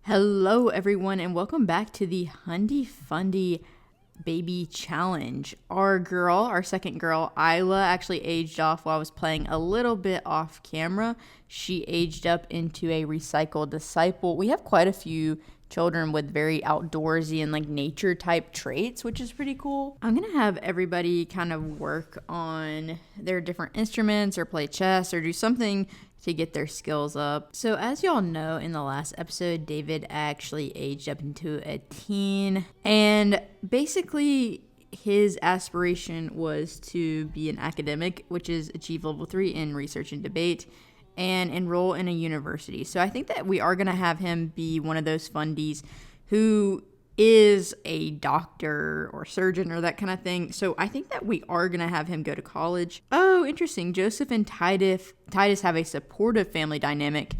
Hello everyone and welcome back to the Fundie Baby Challenge. Our second girl, Isla, actually aged off while I was playing a little bit off camera. She aged up into a recycled disciple. We have quite a few children with very outdoorsy and like nature type traits, which is pretty cool. I'm gonna have everybody kind of work on their different instruments or play chess or do something to get their skills up. So as y'all know, in the last episode, David actually aged up into a teen, and basically his aspiration was to be an academic, which is achieve level 3 in research and debate, and enroll in a university. So I think that we are going to have him be one of those fundies who is a doctor or surgeon or that kind of thing. So I think that we are going to have him go to college. Oh, interesting. Joseph and Titus have a supportive family dynamic.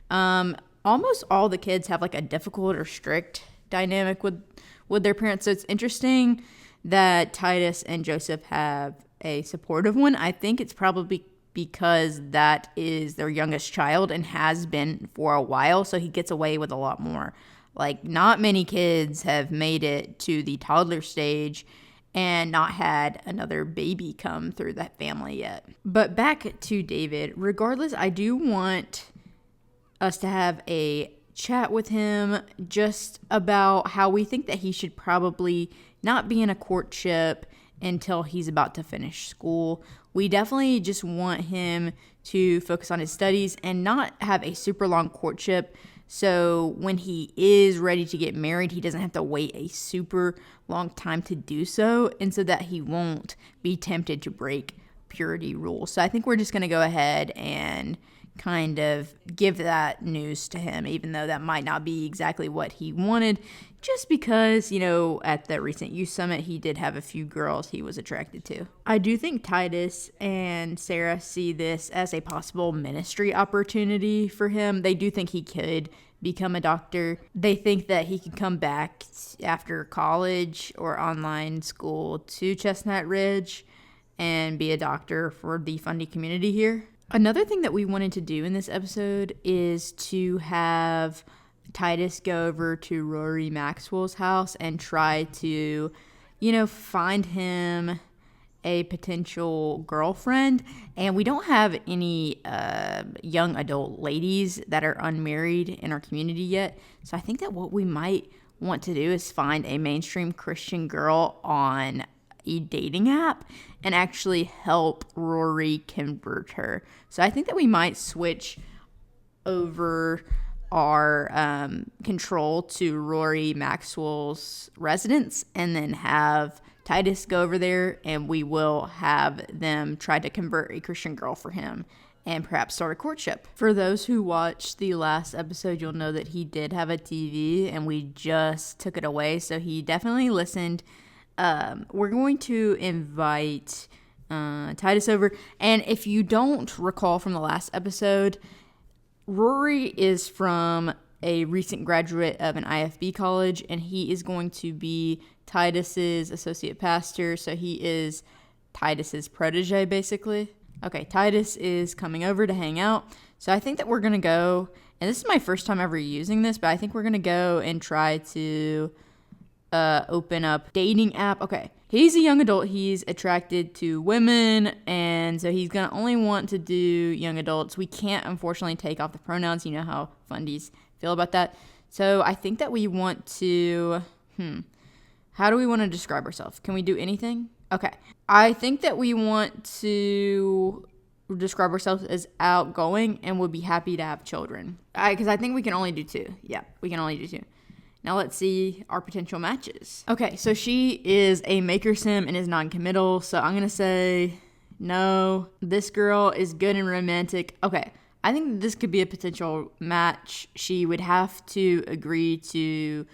Almost all the kids have like a difficult or strict dynamic with their parents. So it's interesting that Titus and Joseph have a supportive one. I think it's probably because that is their youngest child and has been for a while. So he gets away with a lot more. Like, not many kids have made it to the toddler stage and not had another baby come through that family yet. But back to David. Regardless, I do want us to have a chat with him just about how we think that he should probably not be in a courtship until he's about to finish school. We definitely just want him to focus on his studies and not have a super long courtship. So when he is ready to get married, he doesn't have to wait a super long time to do so, and so that he won't be tempted to break purity rules. So I think we're just going to go ahead and kind of give that news to him, even though that might not be exactly what he wanted, just because, you know, at the recent youth summit, he did have a few girls he was attracted to. I do think Titus and Sarah see this as a possible ministry opportunity for him. They do think he could become a doctor. They think that he could come back after college or online school to Chestnut Ridge and be a doctor for the Fundie community here. Another thing that we wanted to do in this episode is to have Titus go over to Rory Maxwell's house and try to, find him a potential girlfriend. And we don't have any young adult ladies that are unmarried in our community yet. So I think that what we might want to do is find a mainstream Christian girl on a dating app and actually help Rory convert her. So I think that we might switch over our control to Rory Maxwell's residence and then have Titus go over there, and we will have them try to convert a Christian girl for him and perhaps start a courtship. For those who watched the last episode, you'll know that he did have a TV and we just took it away, so he definitely listened. We're going to invite Titus over, and if you don't recall from the last episode, Rory is from a recent graduate of an IFB college, and he is going to be Titus's associate pastor, so he is Titus's protege, basically. Okay, Titus is coming over to hang out, so I think that we're going to go, and this is my first time ever using this, but I think we're going to go and try to open up dating app. Okay, he's a young adult, he's attracted to women, and so he's gonna only want to do young adults. We can't unfortunately take off the pronouns. You know how fundies feel about that. So I think that we want to how do we want to describe ourselves? Can we do anything? Okay, I think that we want to describe ourselves as outgoing and would be happy to have children, because I think we can only do 2. Yeah, we can only do 2. Now let's see our potential matches. Okay, so she is a maker sim and is non-committal, so I'm going to say no. This girl is good and romantic. Okay, I think this could be a potential match. She would have to agree to,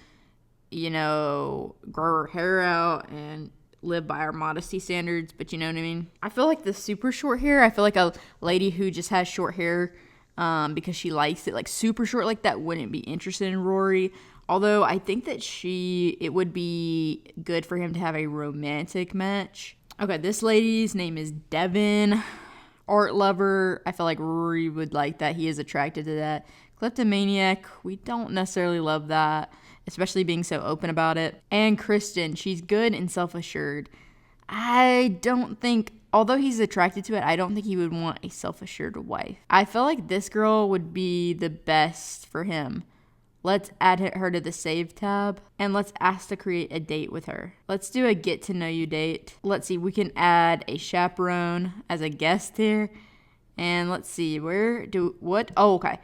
grow her hair out and live by our modesty standards, but you know what I mean? I feel like the super short hair, I feel like a lady who just has short hair because she likes it, like super short like that, wouldn't be interested in Rory. Although I think that it would be good for him to have a romantic match. Okay, this lady's name is Devin. Art lover. I feel like Rory would like that. He is attracted to that. Kleptomaniac, we don't necessarily love that, especially being so open about it. And Kristen, she's good and self-assured. I don't think, although he's attracted to it, I don't think he would want a self-assured wife. I feel like this girl would be the best for him. Let's add her to the save tab, and let's ask to create a date with her. Let's do a get to know you date. Let's see, we can add a chaperone as a guest here. And let's see, okay.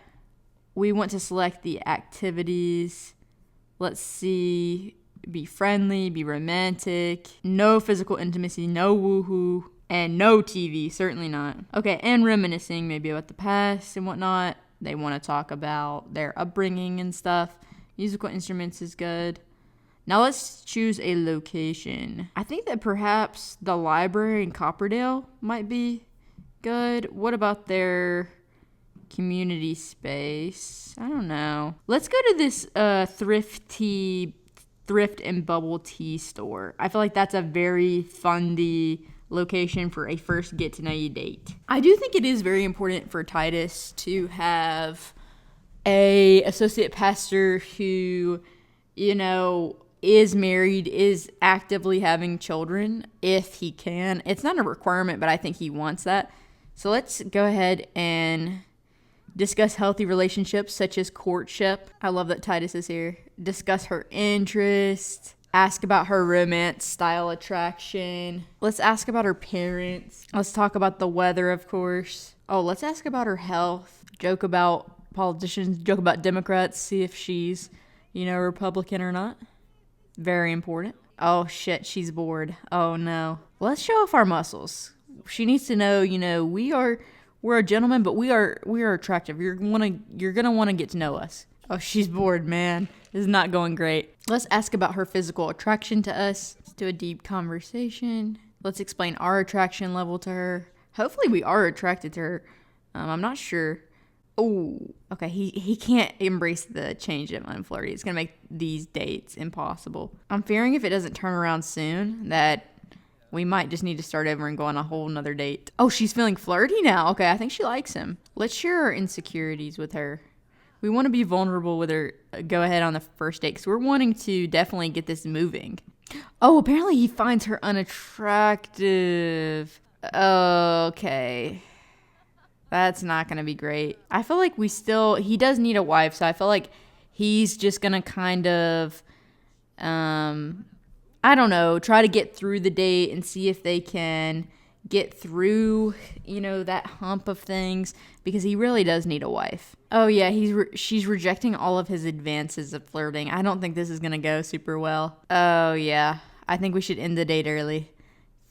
We want to select the activities. Let's see, be friendly, be romantic, no physical intimacy, no woohoo, and no TV, certainly not. Okay, and reminiscing maybe about the past and whatnot. They want to talk about their upbringing and stuff. Musical instruments is good. Now let's choose a location. I think that perhaps the library in Copperdale might be good. What about their community space? I don't know. Let's go to this thrift and bubble tea store. I feel like that's a very Fundie location for a first get to know you date. I do think it is very important for Titus to have a associate pastor who, is married, is actively having children if he can. It's not a requirement, but I think he wants that. So let's go ahead and discuss healthy relationships such as courtship. I love that Titus is here. Discuss her interests. Ask about her romance style attraction. Let's ask about her parents. Let's talk about the weather, of course. Oh, let's ask about her health. Joke about politicians. Joke about Democrats. See if she's, Republican or not. Very important. Oh, shit. She's bored. Oh, no. Let's show off our muscles. She needs to know, we're a gentleman, but we are attractive. You're gonna want to get to know us. Oh, she's bored, man. This is not going great. Let's ask about her physical attraction to us. Let's do a deep conversation. Let's explain our attraction level to her. Hopefully we are attracted to her. I'm not sure. Oh, okay. He can't embrace the change of unflirty. It's gonna make these dates impossible. I'm fearing if it doesn't turn around soon that we might just need to start over and go on a whole nother date. Oh, she's feeling flirty now. Okay, I think she likes him. Let's share our insecurities with her. We want to be vulnerable with her. Go ahead on the first date because we're wanting to definitely get this moving. Oh, apparently he finds her unattractive. Okay. That's not going to be great. I feel like he does need a wife, so I feel like he's just going to kind of, I don't know, try to get through the date and see if they can get through, that hump of things, because he really does need a wife. Oh yeah, she's rejecting all of his advances of flirting. I don't think this is going to go super well. Oh yeah, I think we should end the date early.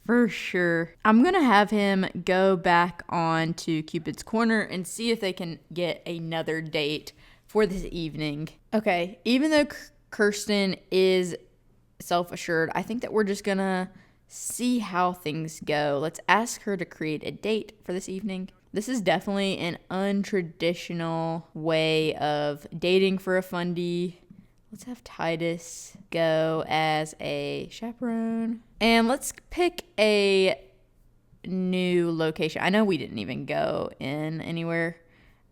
For sure. I'm going to have him go back on to Cupid's Corner and see if they can get another date for this evening. Okay, even though Kirsten is self-assured, I think that we're just going to see how things go. Let's ask her to create a date for this evening. This is definitely an untraditional way of dating for a Fundie. Let's have Titus go as a chaperone. And let's pick a new location. I know we didn't even go in anywhere.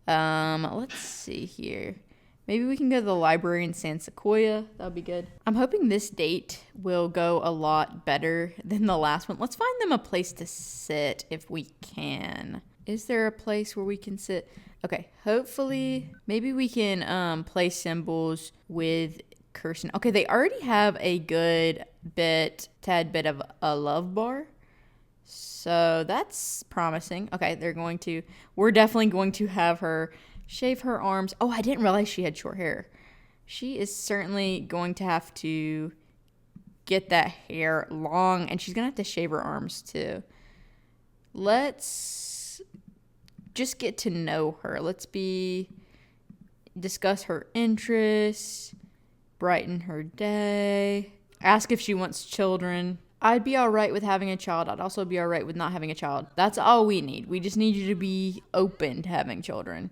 Let's see here. Maybe we can go to the library in San Sequoia. That would be good. I'm hoping this date will go a lot better than the last one. Let's find them a place to sit if we can. Is there a place where we can sit? Okay, hopefully, maybe we can play symbols with Kirsten. Okay, they already have a tad bit of a love bar. So that's promising. Okay, we're definitely going to have her shave her arms. Oh, I didn't realize she had short hair. She is certainly going to have to get that hair long, and she's going to have to shave her arms too. Let's just get to know her. Discuss her interests, brighten her day, ask if she wants children. I'd be all right with having a child. I'd also be all right with not having a child. That's all we need. We just need you to be open to having children,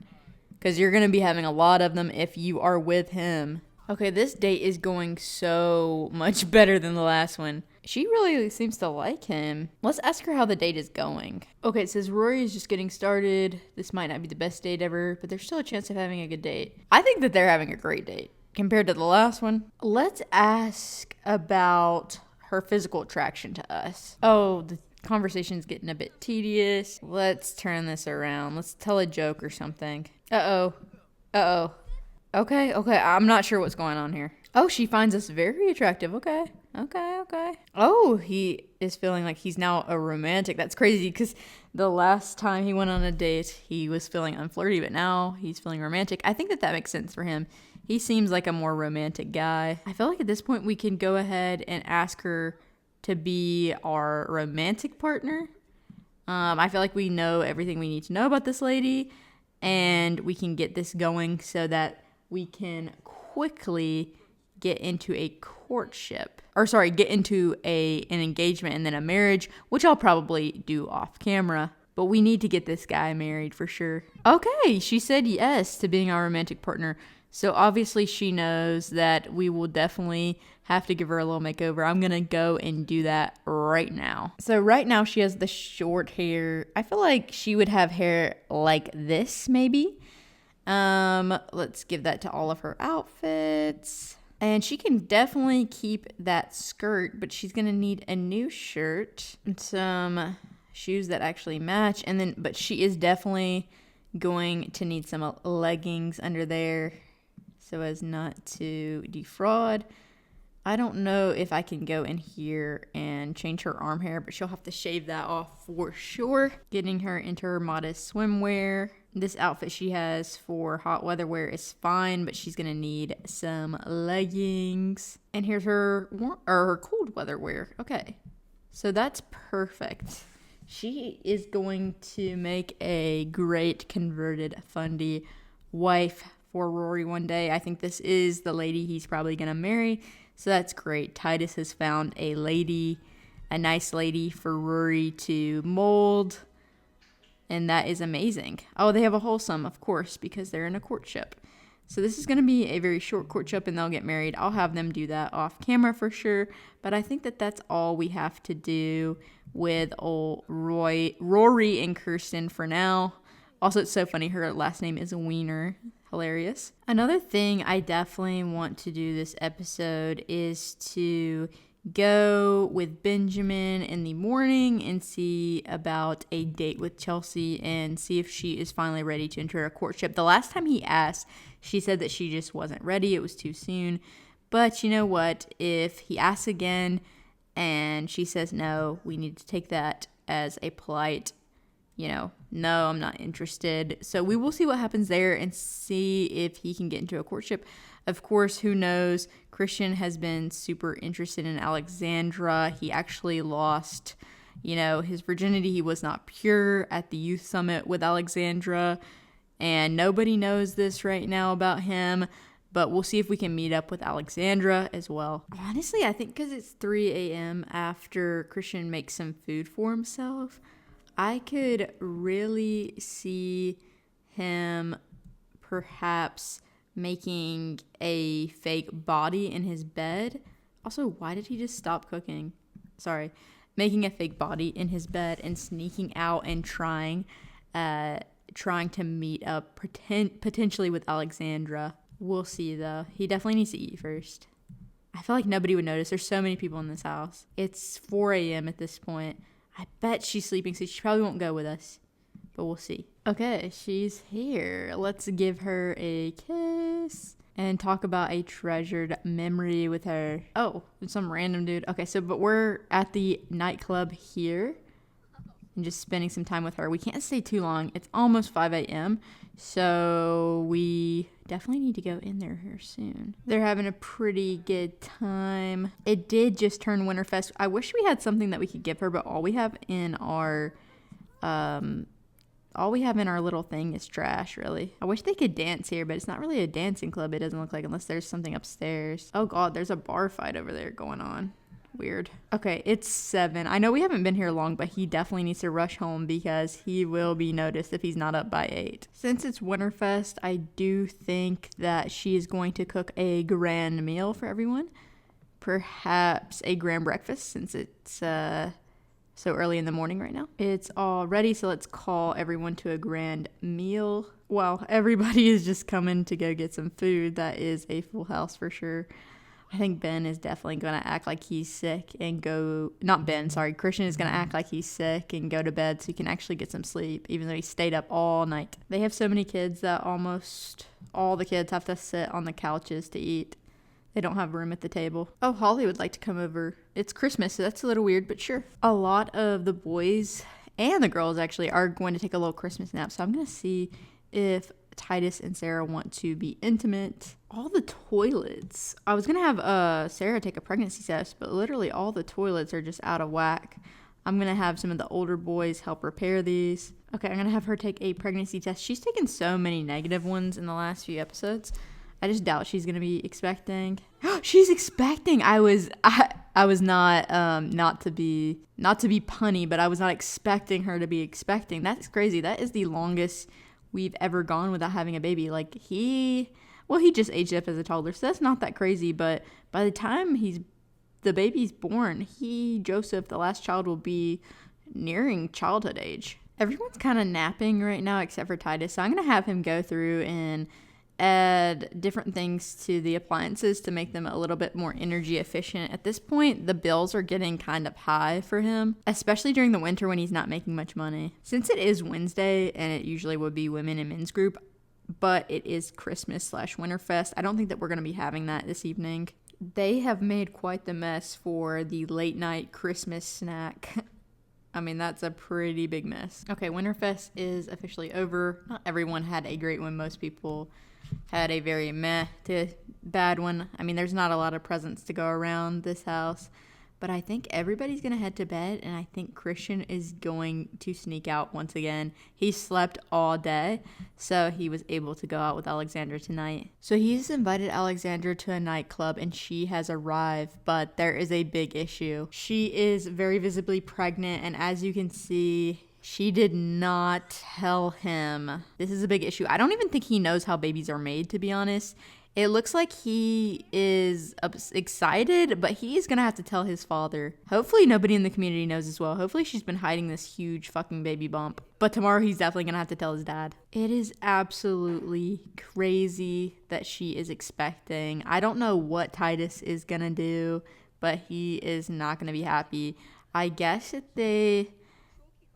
because you're going to be having a lot of them if you are with him. Okay, this date is going so much better than the last one. She really seems to like him. Let's ask her how the date is going. Okay, it says Rory is just getting started. This might not be the best date ever, but there's still a chance of having a good date. I think that they're having a great date compared to the last one. Let's ask about her physical attraction to us. Oh, the conversation's getting a bit tedious. Let's turn this around. Let's tell a joke or something. Uh-oh. Okay. I'm not sure what's going on here. Oh, she finds us very attractive. Okay. Oh, he is feeling like he's now a romantic. That's crazy because the last time he went on a date, he was feeling unflirty, but now he's feeling romantic. I think that makes sense for him. He seems like a more romantic guy. I feel like at this point we can go ahead and ask her to be our romantic partner. I feel like we know everything we need to know about this lady, and we can get this going so that we can quickly get into a courtship. Get into an engagement and then a marriage, which I'll probably do off camera. But we need to get this guy married for sure. Okay, she said yes to being our romantic partner. So obviously she knows that we will definitely have to give her a little makeover. I'm going to go and do that right now. So right now she has the short hair. I feel like she would have hair like this maybe. Let's give that to all of her outfits. And she can definitely keep that skirt, but she's going to need a new shirt and some shoes that actually match. But she is definitely going to need some leggings under there so as not to defraud. I don't know if I can go in here and change her arm hair, but she'll have to shave that off for sure. Getting her into her modest swimwear. This outfit she has for hot weather wear is fine, but she's gonna need some leggings. And here's her cold weather wear. Okay, so that's perfect. She is going to make a great converted Fundie wife for Rory one day. I think this is the lady he's probably gonna marry. So that's great. Titus has found a nice lady for Rory to mold. And that is amazing. Oh, they have a wholesome, of course, because they're in a courtship. So this is going to be a very short courtship and they'll get married. I'll have them do that off camera for sure. But I think that that's all we have to do with old Rory and Kirsten for now. Also, it's so funny. Her last name is Wiener. Hilarious. Another thing I definitely want to do this episode is to go with Benjamin in the morning and see about a date with Chelsea and see if she is finally ready to enter a courtship. The last time he asked, she said that she just wasn't ready. It was too soon. But you know what? If he asks again and she says no, we need to take that as a polite, no, I'm not interested. So we will see what happens there and see if he can get into a courtship. Of course, who knows? Christian has been super interested in Alexandra. He actually lost, his virginity. He was not pure at the youth summit with Alexandra. And nobody knows this right now about him. But we'll see if we can meet up with Alexandra as well. Honestly, I think because it's 3 a.m. after Christian makes some food for himself, I could really see him perhaps making a fake body in his bed. Also, why did he just stop cooking? Making a fake body in his bed and sneaking out and trying to meet up potentially with Alexandra. We'll see though. He definitely needs to eat first. I feel like nobody would notice. There's so many people in this house. It's 4 a.m. at this point. I bet she's sleeping, so she probably won't go with us. But we'll see. Okay, she's here. Let's give her a kiss and talk about a treasured memory with her. Oh, some random dude. Okay, but we're at the nightclub here and just spending some time with her. We can't stay too long. It's almost 5 a.m., so we definitely need to go in there here soon. They're having a pretty good time. It did just turn Winterfest. I wish we had something that we could give her, but all we have in our little thing is trash, really. I wish they could dance here, but it's not really a dancing club, it doesn't look like, unless there's something upstairs. Oh god, there's a bar fight over there going on. Weird. Okay, it's 7. I know we haven't been here long, but he definitely needs to rush home because he will be noticed if he's not up by 8. Since it's Winterfest, I do think that she is going to cook a grand meal for everyone. perhaps a grand breakfast since it's so early in the morning right now. It's all ready, so let's call everyone to a grand meal. Well, everybody is just coming to go get some food. That is a full house for sure. I think Ben is definitely going to act like he's sick and Christian is going to act like he's sick and go to bed so he can actually get some sleep, even though he stayed up all night. They have so many kids that almost all the kids have to sit on the couches to eat. They don't have room at the table. Oh, Holly would like to come over. It's Christmas, so that's a little weird, but sure. A lot of the boys and the girls actually are going to take a little Christmas nap, so I'm going to see if Titus and Sarah want to be intimate. All the toilets. I was going to have Sarah take a pregnancy test, but literally all the toilets are just out of whack. I'm going to have some of the older boys help repair these. Okay, I'm going to have her take a pregnancy test. She's taken so many negative ones in the last few episodes. I just doubt she's going to be expecting. She's expecting. I was not not to be punny, but I was not expecting her to be expecting. That's crazy. That is the longest we've ever gone without having a baby. Like he just aged up as a toddler, so that's not that crazy, but by the time the baby's born, Joseph, the last child, will be nearing childhood age. Everyone's kind of napping right now except for Titus, so I'm going to have him go through and add different things to the appliances to make them a little bit more energy efficient. At this point, the bills are getting kind of high for him, especially during the winter when he's not making much money. Since it is Wednesday, and it usually would be women and men's group, but it is Christmas/Winterfest, I don't think that we're going to be having that this evening. They have made quite the mess for the late night Christmas snack. I mean, that's a pretty big mess. Okay, Winterfest is officially over. Not everyone had a great one. Most people had a very meh to bad one. I mean, there's not a lot of presents to go around this house, but I think everybody's going to head to bed, and I think Christian is going to sneak out once again. He slept all day, so he was able to go out with Alexandra tonight. So he's invited Alexandra to a nightclub, and she has arrived, but there is a big issue. She is very visibly pregnant, and as you can see, she did not tell him. This is a big issue. I don't even think he knows how babies are made, to be honest. It looks like he is excited, but he's going to have to tell his father. Hopefully nobody in the community knows as well. Hopefully she's been hiding this huge fucking baby bump. But tomorrow he's definitely going to have to tell his dad. It is absolutely crazy that she is expecting. I don't know what Titus is going to do, but he is not going to be happy. I guess that they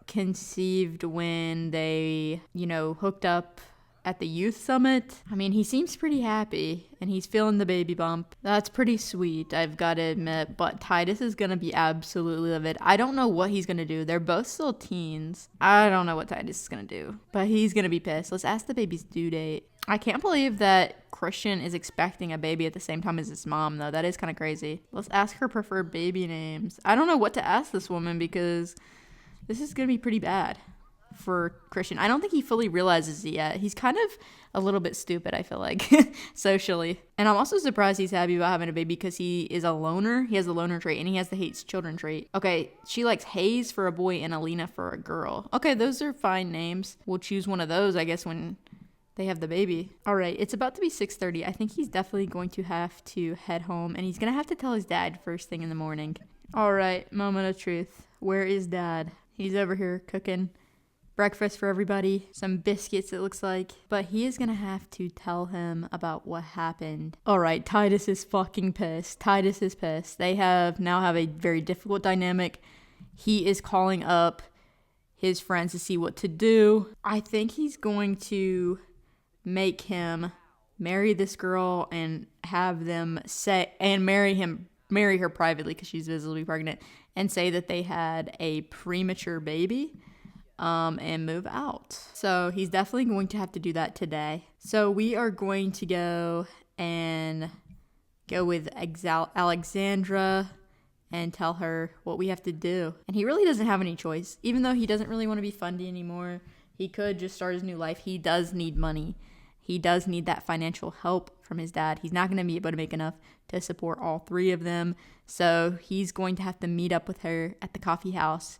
conceived when they, hooked up at the youth summit. I mean, he seems pretty happy and he's feeling the baby bump. That's pretty sweet, I've got to admit, but Titus is going to be absolutely livid. I don't know what he's going to do. They're both still teens. I don't know what Titus is going to do, but he's going to be pissed. Let's ask the baby's due date. I can't believe that Christian is expecting a baby at the same time as his mom, though. That is kind of crazy. Let's ask her preferred baby names. I don't know what to ask this woman because this is going to be pretty bad for Christian. I don't think he fully realizes it yet. He's kind of a little bit stupid, I feel like, socially. And I'm also surprised he's happy about having a baby because he is a loner. He has the loner trait and he has the hates children trait. Okay, she likes Hayes for a boy and Alina for a girl. Okay, those are fine names. We'll choose one of those, I guess, when they have the baby. All right, it's about to be 6:30. I think he's definitely going to have to head home and he's going to have to tell his dad first thing in the morning. All right, moment of truth. Where is dad? He's over here cooking breakfast for everybody. Some biscuits, it looks like. But he is going to have to tell him about what happened. All right, Titus is fucking pissed. Titus is pissed. They now have a very difficult dynamic. He is calling up his friends to see what to do. I think he's going to make him marry this girl and have them marry her privately because she's visibly pregnant, and say that they had a premature baby and move out. So he's definitely going to have to do that today. So we are going to go with Alexandra and tell her what we have to do. And he really doesn't have any choice. Even though he doesn't really want to be Fundie anymore, he could just start his new life. He does need money. He does need that financial help from his dad. He's not going to be able to make enough to support all three of them. So he's going to have to meet up with her at the coffee house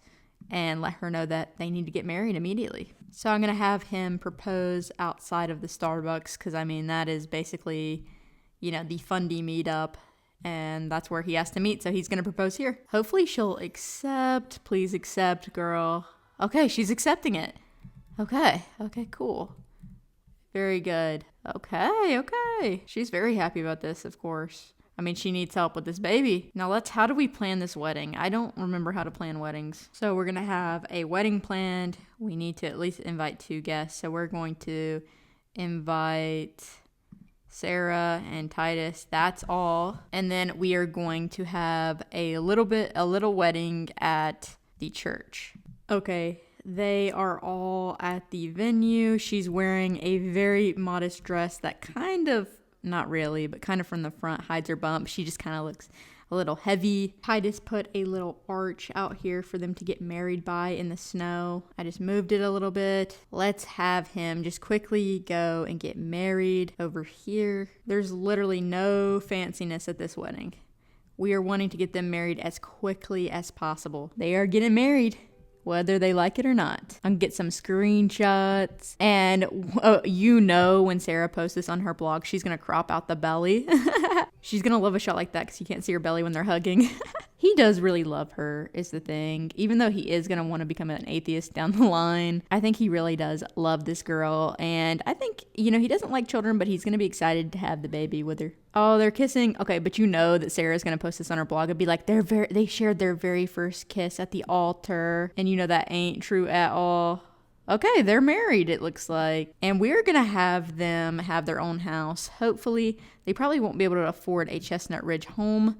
and let her know that they need to get married immediately. So I'm going to have him propose outside of the Starbucks because, I mean, that is basically, the Fundie meetup. and that's where he has to meet. So he's going to propose here. Hopefully she'll accept. Please accept, girl. Okay, she's accepting it. Okay, cool. Very good. Okay. She's very happy about this, of course. I mean, she needs help with this baby. Now how do we plan this wedding? I don't remember how to plan weddings. So we're going to have a wedding planned. We need to at least invite 2 guests. So we're going to invite Sarah and Titus. That's all. And then we are going to have a little wedding at the church. Okay. They are all at the venue. She's wearing a very modest dress that kind of, not really, but kind of from the front hides her bump. She just kind of looks a little heavy. Titus put a little arch out here for them to get married by in the snow. I just moved it a little bit. Let's have him just quickly go and get married over here. There's literally no fanciness at this wedding. We are wanting to get them married as quickly as possible. They are getting married, whether they like it or not. I'm gonna get some screenshots. And when Sarah posts this on her blog, she's gonna crop out the belly. She's gonna love a shot like that because you can't see her belly when they're hugging. He does really love her, is the thing. Even though he is gonna want to become an atheist down the line, I think he really does love this girl. And I think, he doesn't like children, but he's gonna be excited to have the baby with her. Oh, they're kissing. Okay, but that Sarah's gonna post this on her blog and be like, they shared their very first kiss at the altar, and that ain't true at all. Okay, they're married, it looks like. And we're gonna have them have their own house. Hopefully, they probably won't be able to afford a Chestnut Ridge home,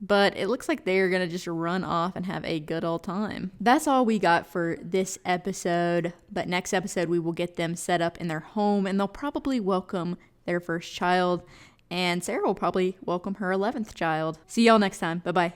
but it looks like they're gonna just run off and have a good old time. That's all we got for this episode, but next episode we will get them set up in their home, and they'll probably welcome their first child. And Sarah will probably welcome her 11th child. See y'all next time. Bye-bye.